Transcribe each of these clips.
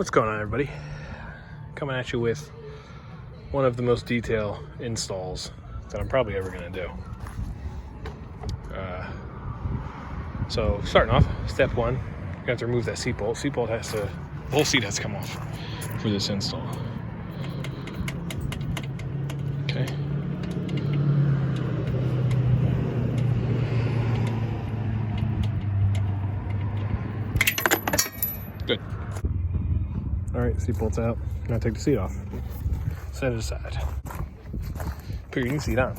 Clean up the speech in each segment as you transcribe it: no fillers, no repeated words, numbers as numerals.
What's going on, everybody? Coming at you with one of the most detailed installs that I'm probably ever going to do. So starting off, step one, you're going to have to remove that seat bolt. The whole seat has to come off for this install. Okay. Good. All right, seat bolt's out. Now take the seat off. Set it aside. Put your new seat on.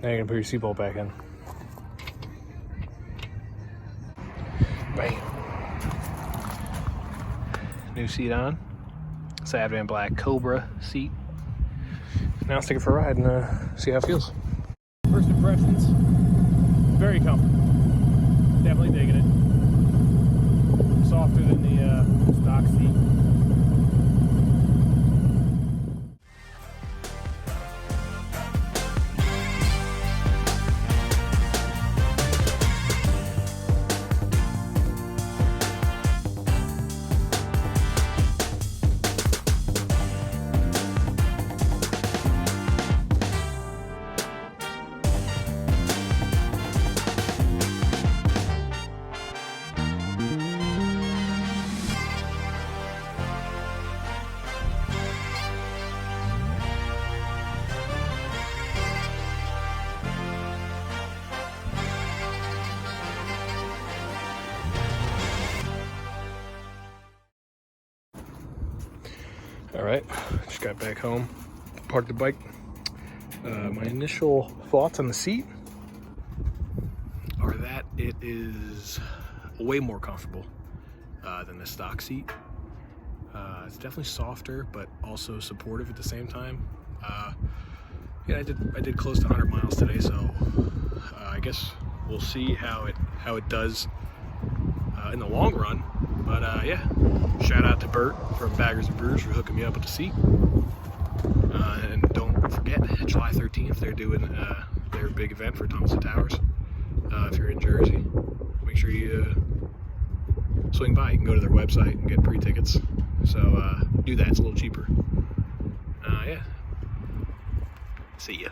Now you're gonna put your seat bolt back in. Bam. New seat on. It's the Advanblack Cobra seat. Now let's take it for a ride and see how it feels. First impressions, very comfortable. Definitely digging it. Softer than the stock seat. All right, just got back home, parked the bike. My initial thoughts on the seat are that it is way more comfortable than the stock seat. It's definitely softer, but also supportive at the same time. Yeah, I did close to 100 miles today, so I guess we'll see how it does in the long run. But yeah, shout out to Bert from Baggers and Brewers for hooking me up with the seat. And don't forget, July 13th, they're doing their big event for Thompson Towers. If you're in Jersey, make sure you swing by. You can go to their website and get pre-tickets. So do that, it's a little cheaper. Yeah, see ya.